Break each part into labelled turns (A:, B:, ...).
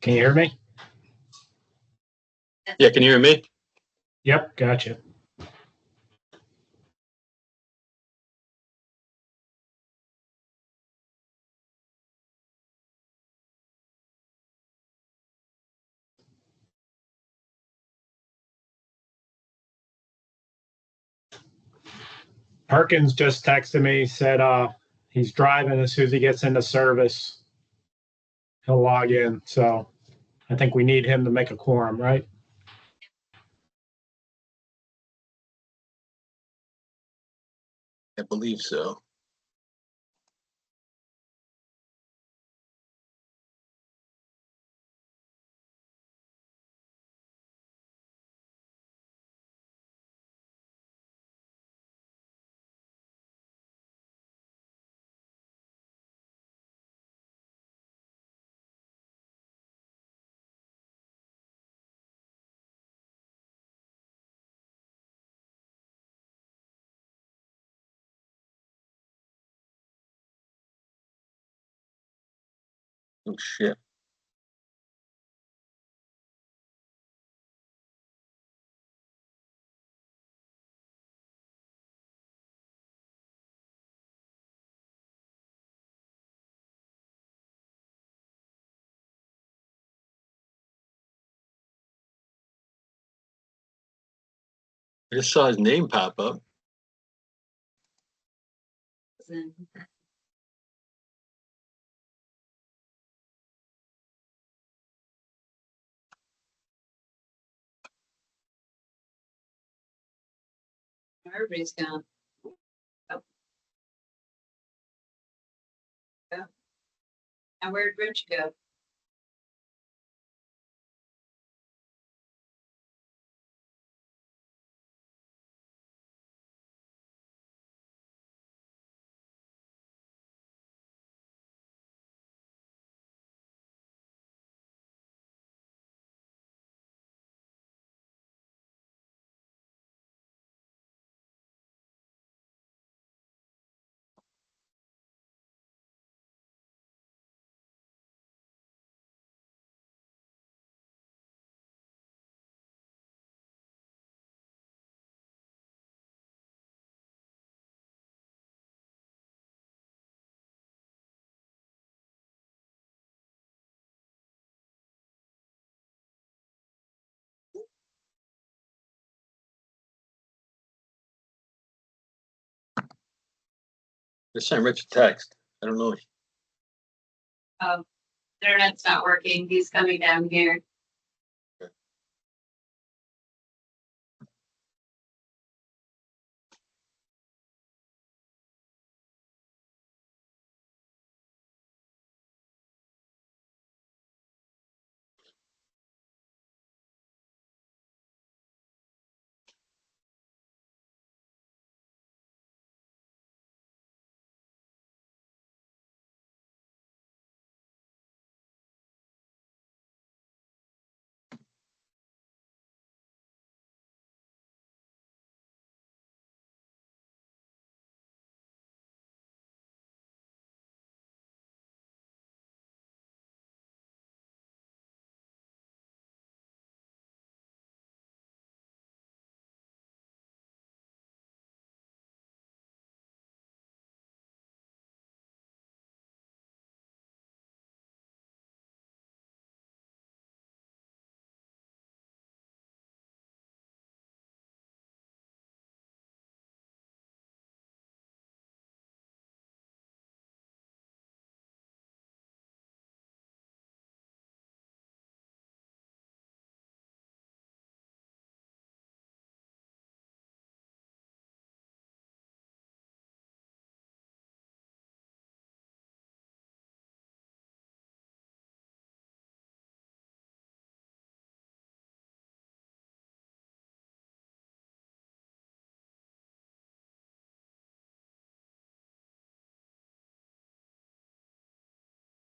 A: Can you hear me?
B: Yeah, can you hear me?
A: Yep, gotcha. Perkins just texted me, said he's driving. As soon as he gets into service, he'll log in. So I think we need him to make a quorum, right?
B: I believe so. Oh, shit. I just saw his name pop up.
C: Everybody's gone. Oh. Yeah. And where'd Rich go?
B: Just sent Rich a text. I don't know.
C: Oh, internet's not working. He's coming down here.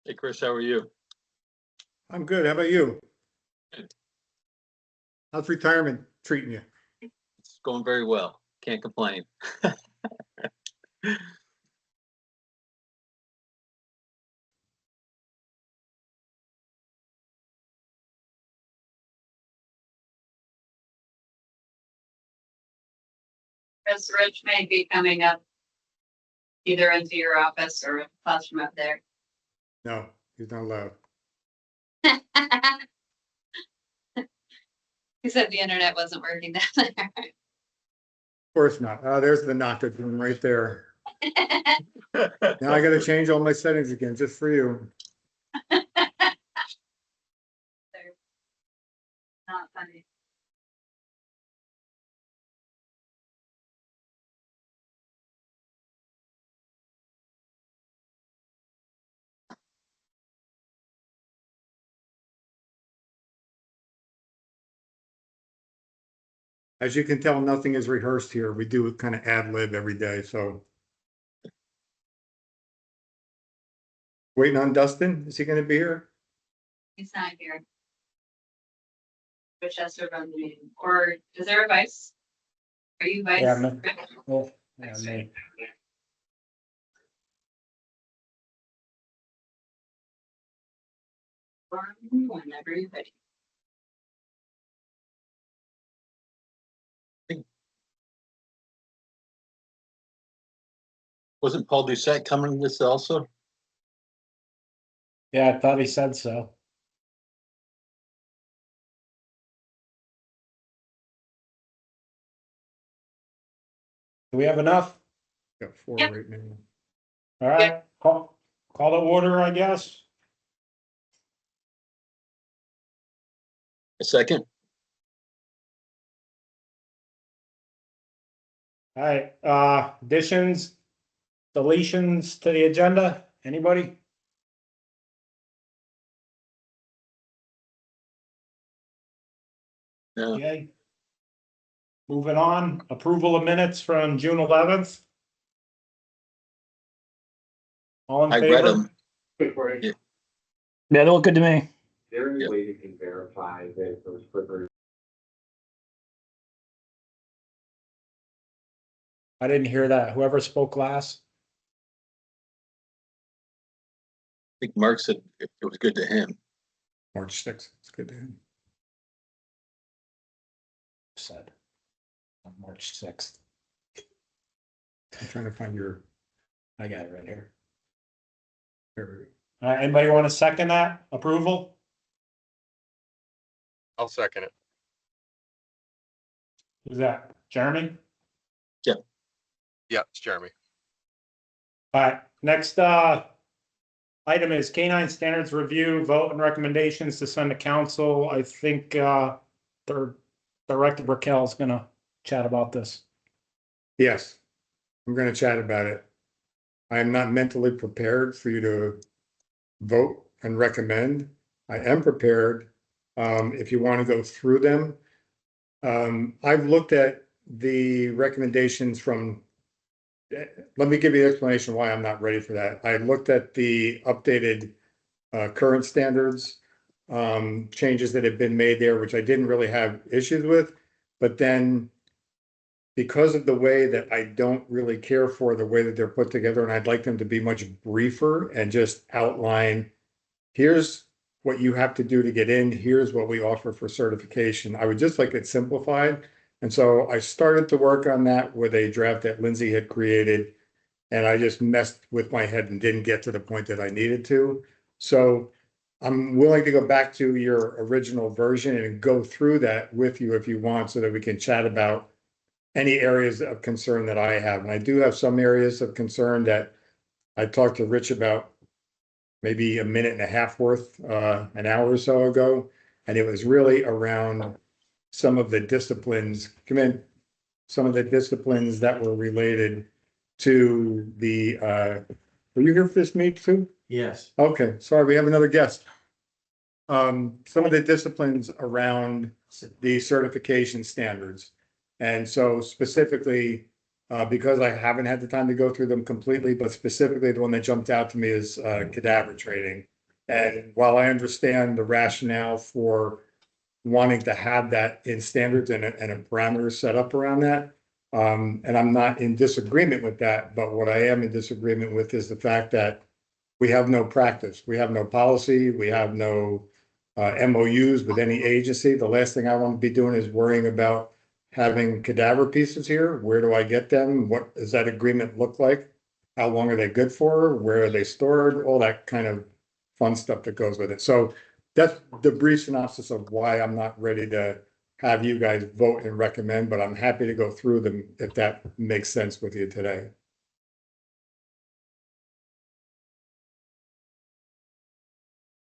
B: Hey, Chris, how are you?
D: I'm good. How about you?
B: Good.
D: How's retirement treating you?
B: It's going very well. Can't complain.
C: Chris Rich may be coming up either into your office or across from up there.
D: No, he's not allowed.
C: He said the internet wasn't working down there.
D: Of course not. There's the knocker room right there. Now I gotta change all my settings again just for you.
C: Not funny.
D: As you can tell, nothing is rehearsed here. We do kind of ad lib every day, so. Waiting on Dustin. Is he gonna be here?
C: He's not here. Rich has to run the meeting. Or is there a vice? Are you vice?
A: Yeah,
C: Rich?
A: Oh, yeah, me.
C: Or whenever you're ready.
B: Wasn't Paul Doucette coming this also?
A: Yeah, I thought he said so. Do we have enough?
D: Got 4
C: Yep.
D: right now.
A: All right, call to order, I guess.
B: A second?
A: All right, additions, deletions to the agenda, anybody?
B: No.
A: Okay. Moving on, approval of minutes from June 11th. All in
B: I read
A: favor?
B: them.
A: Yeah, they look good to me.
E: There is
B: Yep.
E: a way you can verify that those clippers.
A: I didn't hear that. Whoever spoke last.
B: I think Mark said it was good to him.
D: March 6th. It's good to him.
A: Said. On March 6th.
D: I'm trying to find your.
A: I got it right here.
D: There.
A: All right, anybody want to second that approval?
F: I'll second it.
A: Who's that? Jeremy?
F: Yeah, it's Jeremy.
A: All right, next, item is canine standards review, vote and recommendations to send to council. I think, their Director Raquel is gonna chat about this.
D: Yes, I'm gonna chat about it. I am not mentally prepared for you to vote and recommend. I am prepared, if you want to go through them. I've looked at the recommendations from, let me give you the explanation why I'm not ready for that. I looked at the updated current standards, changes that have been made there, which I didn't really have issues with, but then because of the way that I don't really care for the way that they're put together, and I'd like them to be much briefer and just outline, here's what you have to do to get in, here's what we offer for certification. I would just like it simplified. And so I started to work on that with a draft that Lindsay had created. And I just messed with my head and didn't get to the point that I needed to. So I'm willing to go back to your original version and go through that with you if you want, so that we can chat about any areas of concern that I have. And I do have some areas of concern that I talked to Rich about maybe a minute and a half worth, an hour or so ago. And it was really around some of the disciplines, some of the disciplines that were related to the, were you here for this meet too?
E: Yes.
D: Okay, sorry, we have another guest. Some of the disciplines around the certification standards. And so specifically, because I haven't had the time to go through them completely, but specifically the one that jumped out to me is cadaver training. And while I understand the rationale for wanting to have that in standards and a parameter set up around that, and I'm not in disagreement with that, but what I am in disagreement with is the fact that we have no practice, we have no policy, we have no MOUs with any agency. The last thing I want to be doing is worrying about having cadaver pieces here. Where do I get them? What does that agreement look like? How long are they good for? Where are they stored? All that kind of fun stuff that goes with it. So that's the brief synopsis of why I'm not ready to have you guys vote and recommend, but I'm happy to go through them if that makes sense with you today.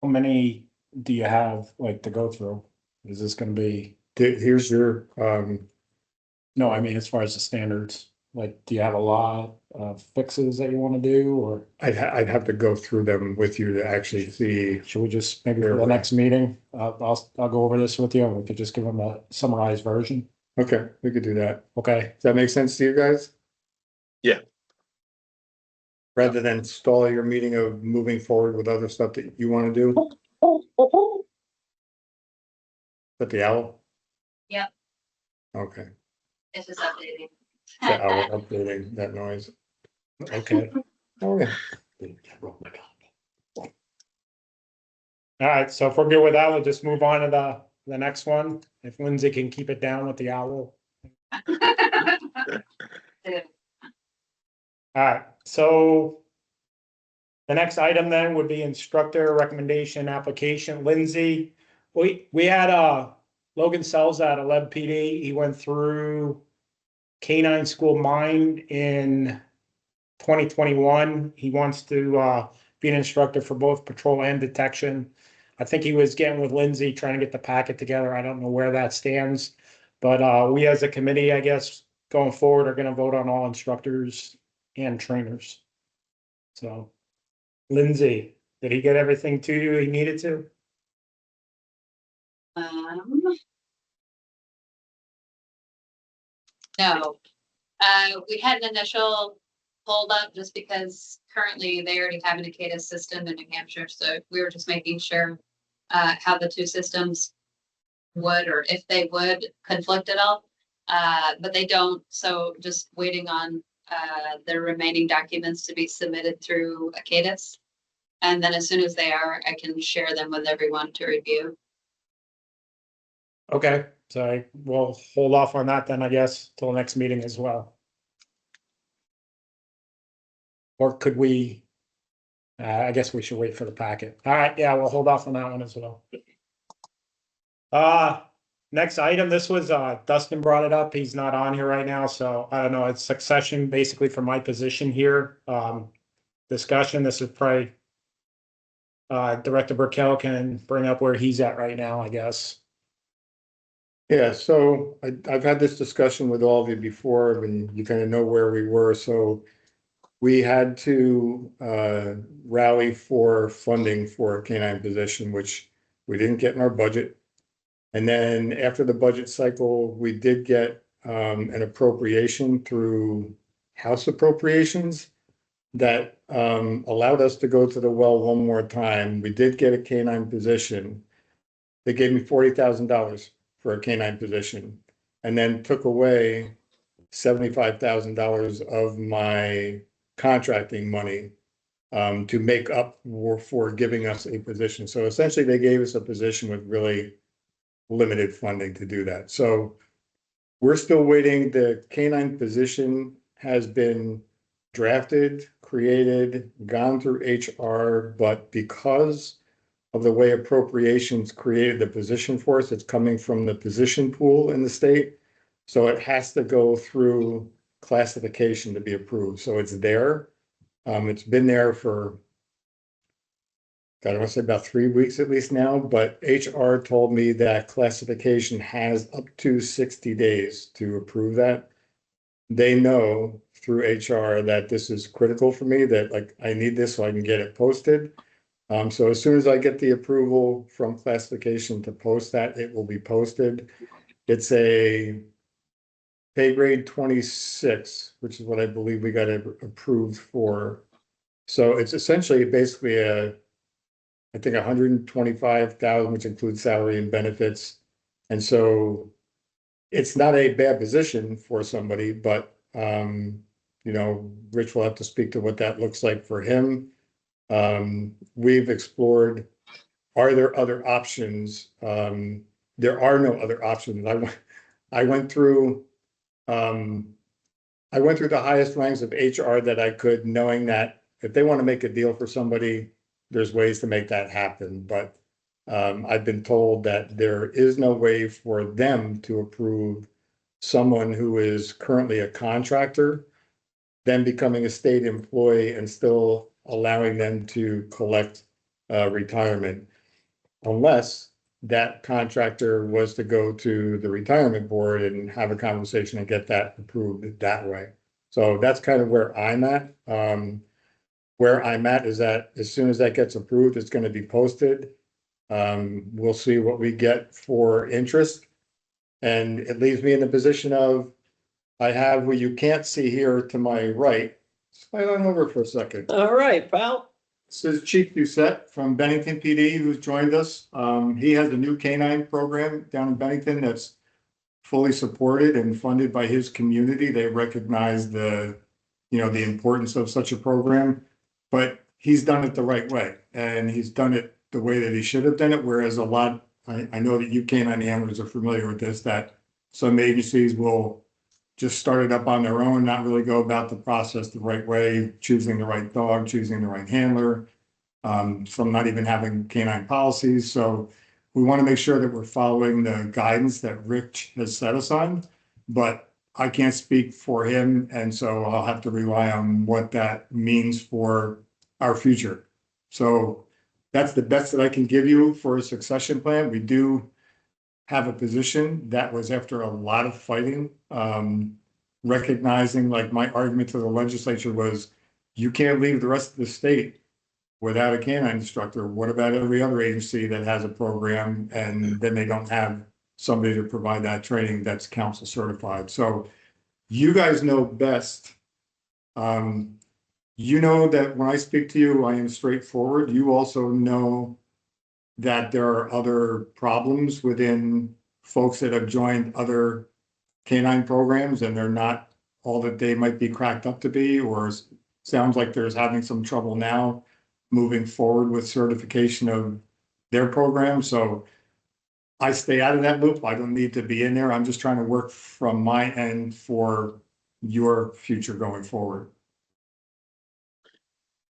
A: How many do you have like to go through? Is this gonna be,
D: Here's your,
A: no, I mean, as far as the standards, like, do you have a lot of fixes that you wanna do, or
D: I'd have to go through them with you to actually see.
A: should we just, maybe for the next meeting, I'll go over this with you, and we could just give them a summarized version,
D: Okay, we could do that.
A: okay?
D: Does that make sense to you guys?
B: Yeah.
D: Rather than stall your meeting of moving forward with other stuff that you want to do? But the owl?
C: Yep.
D: Okay,
C: It's just updating.
D: the owl updating that noise.
A: Okay.
D: Oh, yeah.
A: All right, so if we're good with that, we'll just move on to the next one, if Lindsay can keep it down with the owl. All right, so the next item then would be instructor recommendation application. Lindsay, we had Logan Sells at 11 PD. He went through Canine School Mind in 2021. He wants to be an instructor for both patrol and detection. I think he was getting with Lindsay, trying to get the packet together. I don't know where that stands, but we as a committee, I guess, going forward, are going to vote on all instructors and trainers. So, Lindsay, did he get everything to you he needed to?
C: No, we had an initial hold up just because currently they already have an ACADA system in New Hampshire, so we were just making sure how the two systems would, or if they would conflict at all. But they don't, so just waiting on the remaining documents to be submitted through ACADAS. And then as soon as they are, I can share them with everyone to review.
A: Okay, so we'll hold off on that then, I guess, till next meeting as well. Or could we? I guess we should wait for the packet. All right, yeah, we'll hold off on that one as well. Next item, this was Dustin brought it up. He's not on here right now, so I don't know. It's succession basically for my position here. discussion. This is probably Director Burkell can bring up where he's at right now, I guess.
D: Yeah, so I've had this discussion with all of you before, and you kind of know where we were, so we had to rally for funding for a canine position, which we didn't get in our budget. And then after the budget cycle, we did get an appropriation through House appropriations that allowed us to go to the well one more time. We did get a canine position. They gave me $40,000 for a canine position, and then took away $75,000 of my contracting money to make up for giving us a position. So essentially, they gave us a position with really limited funding to do that. So we're still waiting. The canine position has been drafted, created, gone through HR, but because of the way appropriations created the position for us, it's coming from the position pool in the state. So it has to go through classification to be approved. So it's there. It's been there for, God, I want to say about 3 weeks at least now, but HR told me that classification has up to 60 days to approve that. They know through HR that this is critical for me, that like I need this so I can get it posted. So as soon as I get the approval from classification to post that, it will be posted. It's a pay grade 26, which is what I believe we got approved for. So it's essentially basically I think 125,000, which includes salary and benefits. And so it's not a bad position for somebody, but Rich will have to speak to what that looks like for him. We've explored, are there other options? There are no other options. I went through the highest ranks of HR that I could, knowing that if they want to make a deal for somebody, there's ways to make that happen. But I've been told that there is no way for them to approve someone who is currently a contractor, then becoming a state employee and still allowing them to collect retirement, unless that contractor was to go to the retirement board and have a conversation and get that approved that way. So that's kind of where I'm at. Where I'm at is that as soon as that gets approved, it's going to be posted. We'll see what we get for interest. And it leaves me in the position of, I have what you can't see here to my right. Slide on over for a second.
F: All right, pal.
D: This is Chief Doucette from Bennington PD, who's joined us. He has a new canine program down in Bennington that's fully supported and funded by his community. They recognize the importance of such a program, but he's done it the right way, and he's done it the way that he should have done it. Whereas I know that you canine handlers are familiar with this, that some agencies will just start it up on their own, not really go about the process the right way, choosing the right dog, choosing the right handler, some not even having canine policies. So we want to make sure that we're following the guidance that Rich has set us on, but I can't speak for him. And so I'll have to rely on what that means for our future. So that's the best that I can give you for a succession plan. We do have a position that was after a lot of fighting, recognizing, like, my argument to the legislature was, you can't leave the rest of the state without a canine instructor. What about every other agency that has a program and then they don't have somebody to provide that training that's council certified? So you guys know best. You know that when I speak to you, I am straightforward. You also know that there are other problems within folks that have joined other canine programs, and they're not all that they might be cracked up to be, or sounds like there's having some trouble now moving forward with certification of their program. So I stay out of that loop. I don't need to be in there. I'm just trying to work from my end for your future going forward.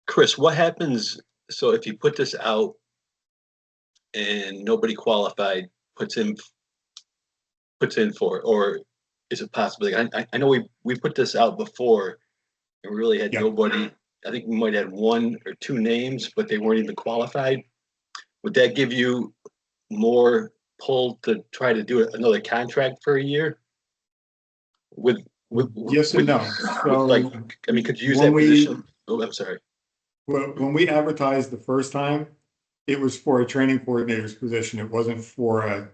B: Chris, what happens? So if you put this out and nobody qualified puts in for it, or is it possible? I know we put this out before and we really had
D: Yeah.
B: nobody I think we might have 1 or 2 names, but they weren't even qualified. Would that give you more pull to try to do another contract for a year? With
D: Yes and no.
B: like,
D: So
B: I mean, could you use
D: when
B: that
D: we-
B: position? Oh, I'm sorry.
D: when we advertised the first time, it was for a training coordinator's position. It wasn't for a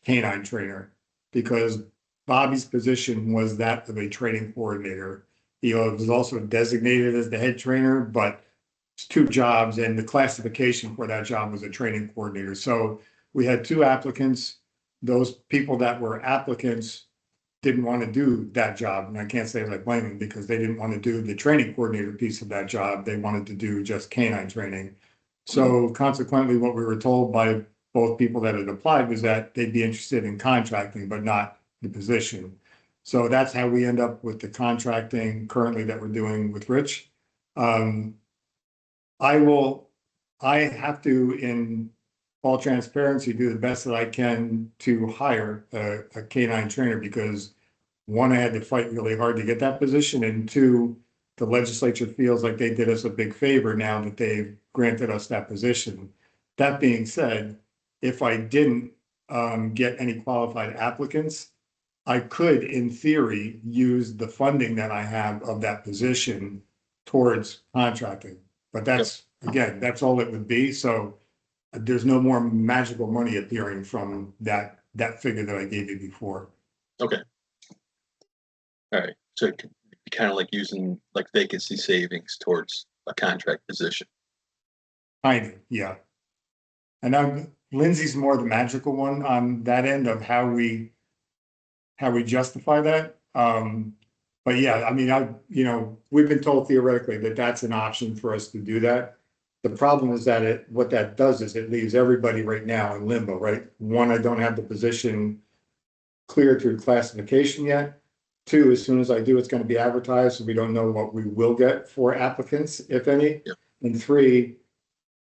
D: canine trainer. Because Bobby's position was that of a training coordinator. He was also designated as the head trainer, but it's 2 jobs and the classification for that job was a training coordinator. So we had 2 applicants. Those people that were applicants didn't want to do that job. And I can't say that I blame them because they didn't want to do the training coordinator piece of that job. They wanted to do just canine training. So consequently, what we were told by both people that had applied was that they'd be interested in contracting, but not the position. So that's how we end up with the contracting currently that we're doing with Rich. I have to, in all transparency, do the best that I can to hire a canine trainer because 1, I had to fight really hard to get that position, and 2, the legislature feels like they did us a big favor now that they've granted us that position. That being said, if I didn't get any qualified applicants, I could, in theory, use the funding that I have of that position towards contracting. But that's, again, that's all it would be. So there's no more magical money appearing from that figure that I gave you before.
B: Okay. All right. So it could be kind of like using like vacancy savings towards a contract position.
D: Kind of, yeah. And Lindsay's more the magical one on that end of how we justify that. But yeah, I mean, we've been told theoretically that that's an option for us to do that. The problem is that what that does is it leaves everybody right now in limbo, right? 1, I don't have the position clear through classification yet. 2, as soon as I do, it's going to be advertised, so we don't know what we will get for applicants, if any.
B: Yep.
D: And 3,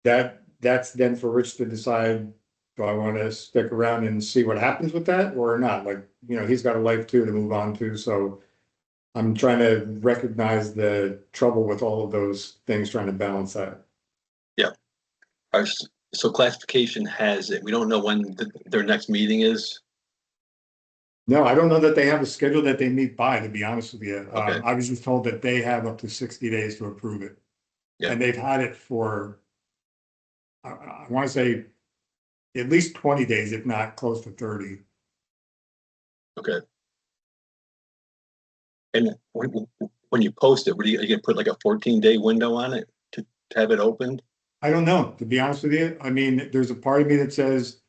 D: that's then for Rich to decide, do I want to stick around and see what happens with that or not? Like, he's got a life too to move on to, so I'm trying to recognize the trouble with all of those things, trying to balance that.
B: So classification has it. We don't know when their next meeting is.
D: No, I don't know that they have a schedule that they meet by, to be honest with you.
B: Okay.
D: I was just told that they have up to 60 days to approve it.
B: Yeah.
D: And they've had it for, I want to say, at least 20 days, if not close to 30.
B: Okay. And when you post it, are you gonna put like a 14-day window on it to have it opened?
D: I don't know, to be honest with you. I mean, there's a part of me that says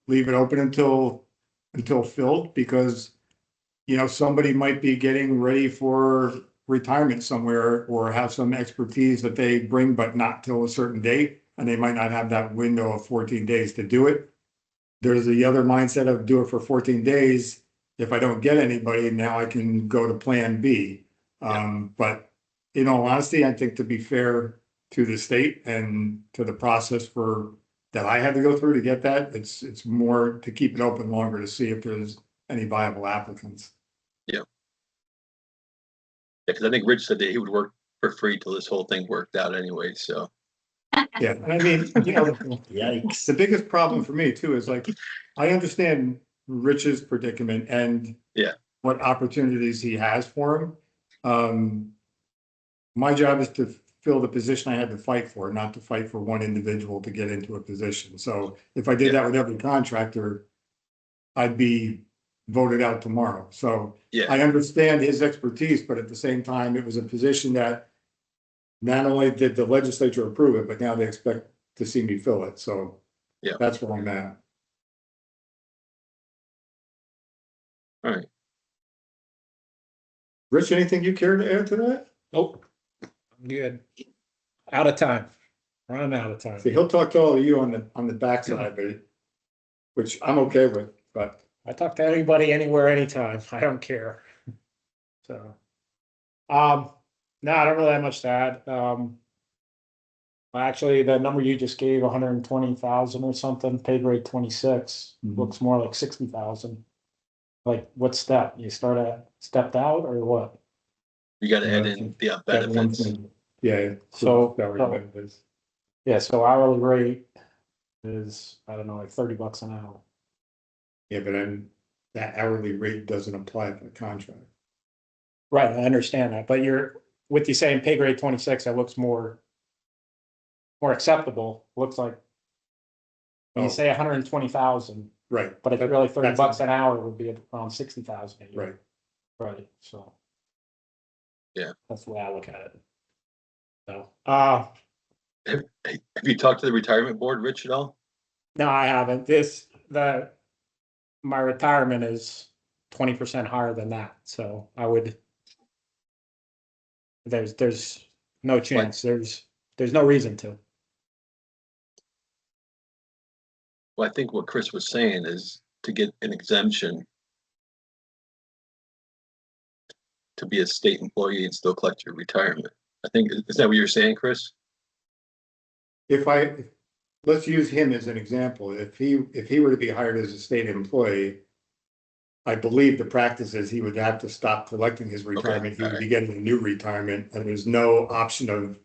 D: leave it open until filled because, somebody might be getting ready for retirement somewhere or have some expertise that they bring, but not till a certain date. And they might not have that window of 14 days to do it. There's the other mindset of do it for 14 days. If I don't get anybody, now I can go to plan B. But in all honesty, I think to be fair to the state and to the process that I had to go through to get that, it's more to keep it open longer to see if there's any viable applicants.
B: Yeah, because I think Rich said that he would work for free till this whole thing worked out anyway, so.
D: Yeah, and I mean,
A: Yikes.
D: the biggest problem for me too is like, I understand Rich's predicament and
B: Yeah.
D: what opportunities he has for him. My job is to fill the position I had to fight for, not to fight for one individual to get into a position. So if I did that with every contractor, I'd be voted out tomorrow. So
B: Yeah,
D: I understand his expertise, but at the same time, it was a position that not only did the legislature approve it, but now they expect to see me fill it. So
B: Yeah.
D: that's where I'm at.
B: all right.
D: Rich, anything you care to add to that?
A: Nope. I'm good. Out of time. Running out of time.
D: See, he'll talk to all of you on the backside, but which I'm okay with, but
A: I talk to anybody, anywhere, anytime. I don't care. So, no, I don't really have much to add. Actually, the number you just gave, 120,000 or something, paid rate 26,
D: Mhm.
A: looks more like 60,000. Like, what step? You stepped out or what?
B: You gotta add
D: Yeah,
B: in the
D: that one
B: benefits.
D: thing. Yeah.
A: So-
D: salary
A: so-
D: benefits.
A: Yeah, so hourly rate is, I don't know, like $30 an hour.
D: Yeah, but then that hourly rate doesn't apply to the contract.
A: Right, I understand that, but with you saying pay grade 26, that looks more acceptable, looks like
D: Oh.
A: you say 120,000,
D: Right.
A: but it's
D: That-
A: really $30
D: that's-
A: an hour would be around 60,000 a year.
D: Right.
A: Right, so.
B: Yeah.
A: That's the way I look at it. So,
B: Have you talked to the retirement board, Rich, at all?
A: no, I haven't, my retirement is 20% higher than that, so I would. There's no chance, there's no reason to.
B: Well, I think what Chris was saying is to get an exemption to be a state employee and still collect your retirement. I think, is that what you're saying, Chris?
D: Let's use him as an example. If he were to be hired as a state employee, I believe the practice is he would have to stop collecting his retirement. He would be getting a new retirement, and there's no option of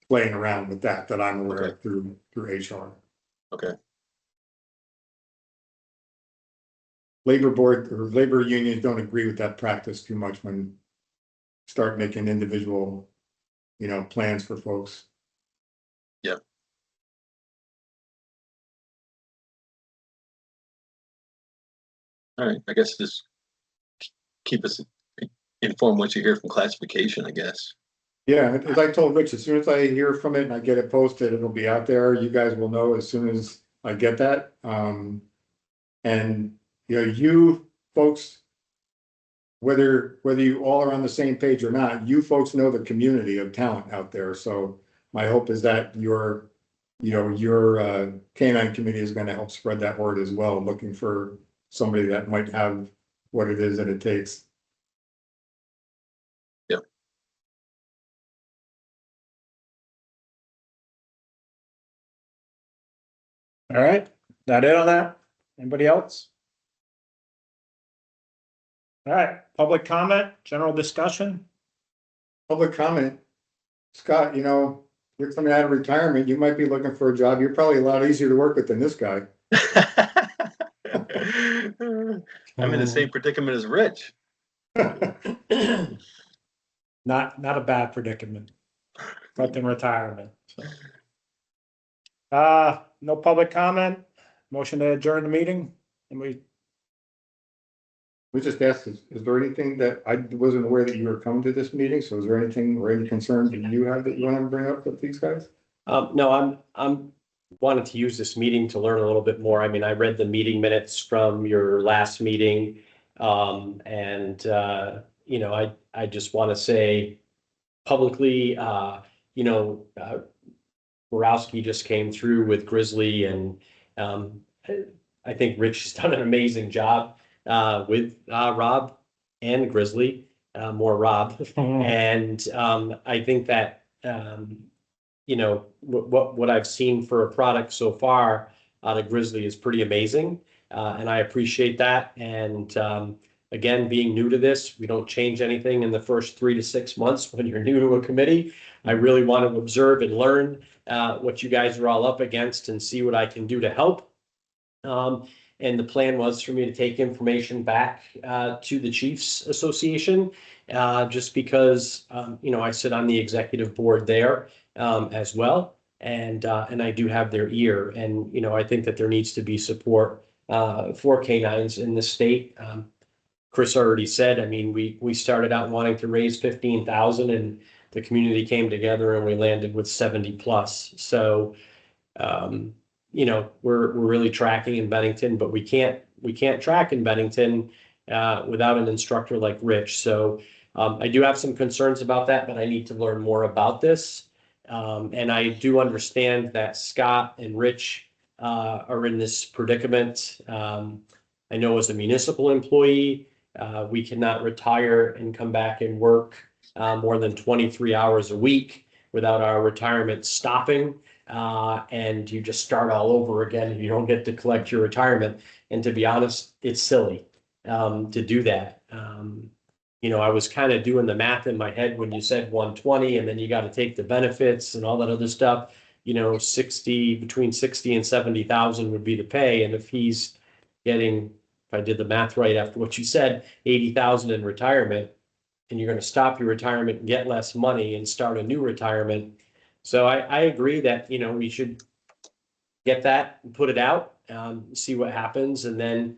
D: playing around with that I'm aware of through HR.
B: Okay,
D: Labor board or labor unions don't agree with that practice too much when start making individual, plans for folks.
B: all right, I guess just keep us informed once you hear from classification, I guess.
D: Yeah, as I told Rich, as soon as I hear from it and I get it posted, it'll be out there. You guys will know as soon as I get that. And you folks, whether you all are on the same page or not, you folks know the community of talent out there. So my hope is that your canine committee is going to help spread that word as well, looking for somebody that might have what it is that it takes.
A: All right, that it on that? Anybody else? All right, public comment, general discussion?
D: Public comment. Scott, you're coming out of retirement. You might be looking for a job. You're probably a lot easier to work with than this guy.
B: I'm in the same predicament as Rich.
A: Not a bad predicament, but in retirement, so. No public comment, motion to adjourn the meeting, and
D: We just asked, is there anything that I wasn't aware that you were coming to this meeting? So is there anything or any concerns that you have that you want to bring up with these guys?
F: No, I'm wanting to use this meeting to learn a little bit more. I mean, I read the meeting minutes from your last meeting. I just want to say publicly, Borowski just came through with Grizzly, and I think Rich has done an amazing job with Rob and Grizzly, more Rob. And I think that what I've seen for a product so far out of Grizzly is pretty amazing, and I appreciate that. And again, being new to this, we don't change anything in the first 3 to 6 months when you're new to a committee. I really want to observe and learn what you guys are all up against and see what I can do to help. And the plan was for me to take information back to the Chiefs Association, just because I sit on the executive board there as well, and I do have their ear, and I think that there needs to be support for canines in the state. Chris already said, I mean, we started out wanting to raise 15,000, and the community came together and we landed with 70 plus. So we're really tracking in Bennington, but we can't track in Bennington without an instructor like Rich. So I do have some concerns about that, but I need to learn more about this. And I do understand that Scott and Rich are in this predicament. I know as a municipal employee, we cannot retire and come back and work more than 23 hours a week without our retirement stopping. And you just start all over again and you don't get to collect your retirement. And to be honest, it's silly to do that. I was kind of doing the math in my head when you said 120, and then you got to take the benefits and all that other stuff. 60, between 60 and 70,000 would be the pay. And if he's getting, if I did the math right after what you said, 80,000 in retirement, and you're going to stop your retirement and get less money and start a new retirement. So I agree that, we should get that and put it out, see what happens. And then,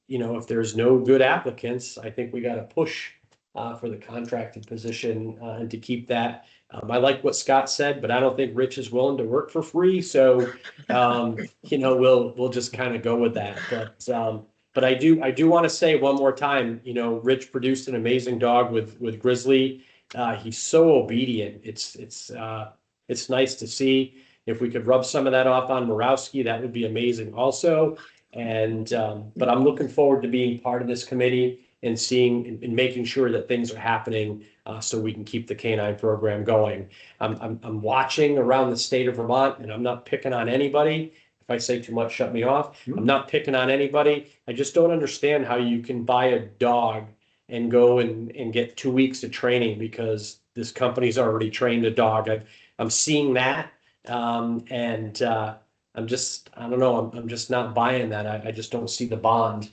F: if there's no good applicants, I think we got to push for the contracted position and to keep that. I like what Scott said, but I don't think Rich is willing to work for free. So, we'll just kind of go with that. But I do want to say one more time, Rich produced an amazing dog with Grizzly. He's so obedient. It's nice to see. If we could rub some of that off on Morawski, that would be amazing also. And, but I'm looking forward to being part of this committee and seeing and making sure that things are happening so we can keep the canine program going. I'm watching around the state of Vermont, and I'm not picking on anybody. If I say too much, shut me off. I'm not picking on anybody. I just don't understand how you can buy a dog and go and get 2 weeks of training because this company's already trained a dog. I'm seeing that. I'm just, I don't know, I'm just not buying that. I just don't see the bond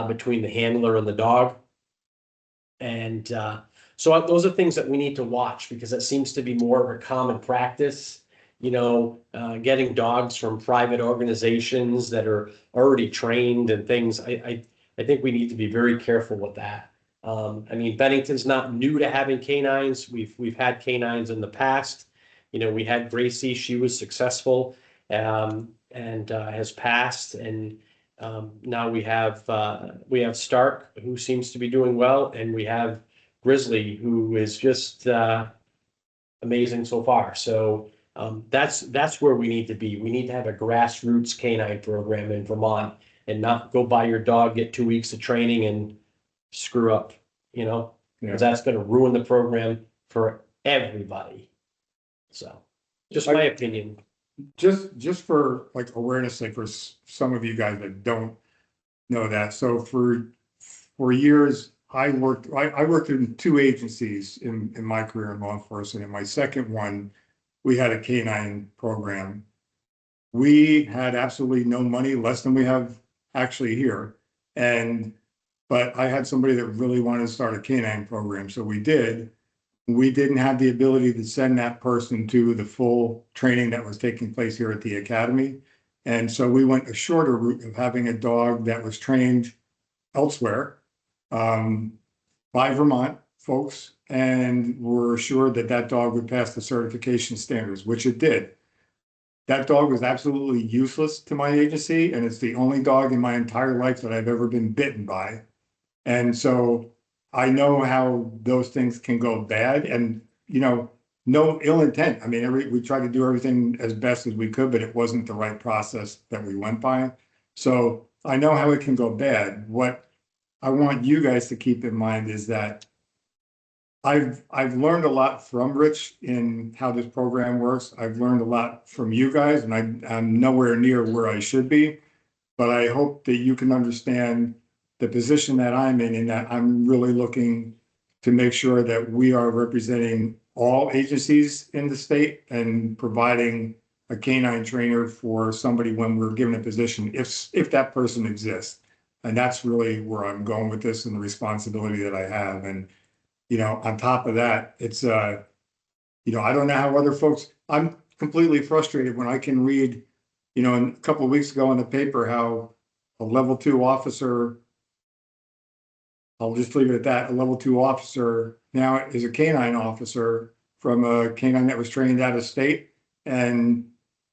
F: between the handler and the dog. And so those are things that we need to watch because it seems to be more of a common practice, getting dogs from private organizations that are already trained and things. I think we need to be very careful with that. Bennington's not new to having canines. We've had canines in the past. We had Gracie, she was successful and has passed. And now we have Stark, who seems to be doing well. And we have Grizzly, who is just amazing so far. So that's where we need to be. We need to have a grassroots canine program in Vermont and not go buy your dog, get 2 weeks of training and screw up, because that's going to ruin the program for everybody. So, just my opinion.
D: Just for like awareness sake for some of you guys that don't know that. So for years, I worked in 2 agencies in my career in law enforcement. In my second one, we had a canine program. We had absolutely no money, less than we have actually here. But I had somebody that really wanted to start a canine program, so we did. We didn't have the ability to send that person to the full training that was taking place here at the academy. And so we went a shorter route of having a dog that was trained elsewhere by Vermont folks, and were assured that that dog would pass the certification standards, which it did. That dog was absolutely useless to my agency, and it's the only dog in my entire life that I've ever been bitten by. And so I know how those things can go bad, and no ill intent. We tried to do everything as best as we could, but it wasn't the right process that we went by. So I know how it can go bad. What I want you guys to keep in mind is that I've learned a lot from Rich in how this program works. I've learned a lot from you guys, and I'm nowhere near where I should be, but I hope that you can understand the position that I'm in that I'm really looking to make sure that we are representing all agencies in the state and providing a canine trainer for somebody when we're given a position, if that person exists. And that's really where I'm going with this and the responsibility that I have. And, on top of that, it's, I don't know how other folks, I'm completely frustrated when I can read, a couple of weeks ago in the paper, how a level 2 officer, I'll just leave it at that. A level 2 officer now is a canine officer from a canine that was trained out of state and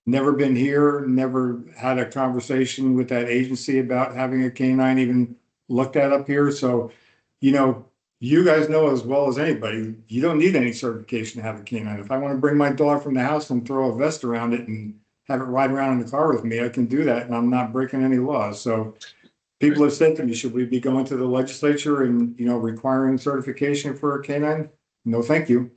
D: never been here, never had a conversation with that agency about having a canine even looked at up here. So, you guys know as well as anybody, you don't need any certification to have a canine. If I want to bring my dog from the house and throw a vest around it and have it ride around in the car with me, I can do that, and I'm not breaking any laws. So people have said to me, should we be going to the legislature and, requiring certification for a canine? No, thank you.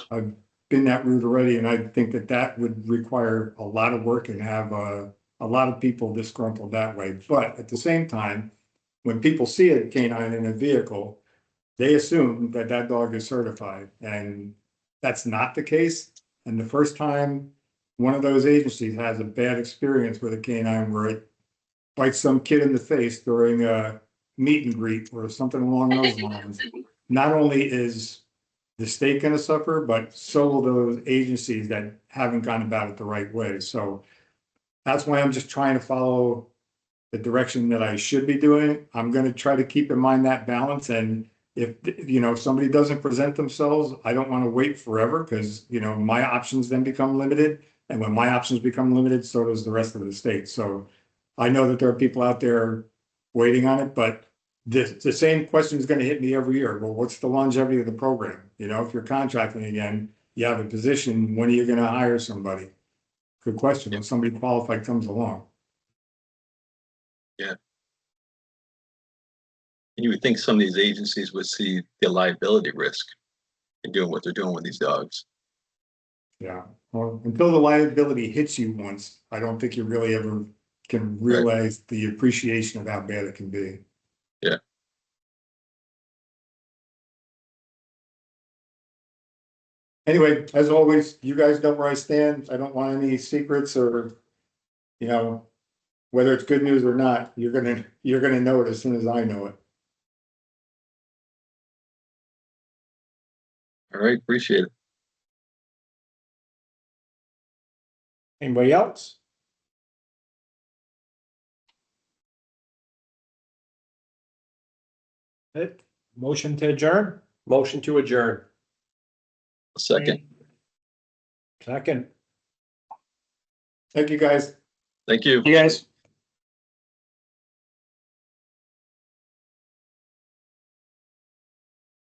D: I've been that route already, and I think that would require a lot of work and have a lot of people disgruntled that way. But at the same time, when people see a canine in a vehicle, they assume that that dog is certified, and that's not the case. And the first time one of those agencies has a bad experience with a canine where it bites some kid in the face during a meet and greet or something along those lines, not only is the state gonna suffer, but so will those agencies that haven't gone about it the right way. So that's why I'm just trying to follow the direction that I should be doing. I'm gonna try to keep in mind that balance, and if, if somebody doesn't present themselves, I don't wanna wait forever, because, my options then become limited. And when my options become limited, so does the rest of the state. So I know that there are people out there waiting on it, but the same question is gonna hit me every year. Well, what's the longevity of the program? If you're contracting again, you have a position, when are you gonna hire somebody? Good question, when somebody qualified comes along.
B: And you would think some of these agencies would see the liability risk in doing what they're doing with these dogs.
D: Yeah, well, until the liability hits you once, I don't think you really ever can realize the appreciation of how bad it can be.
B: Yeah.
D: Anyway, as always, you guys know where I stand. I don't want any secrets or, whether it's good news or not, you're gonna know it as soon as I know it.
B: All right, appreciate it.
A: Anybody else? Motion to adjourn?
F: Motion to adjourn.
B: Second,
A: Second.
D: Thank you, guys.
B: thank you.
A: You guys.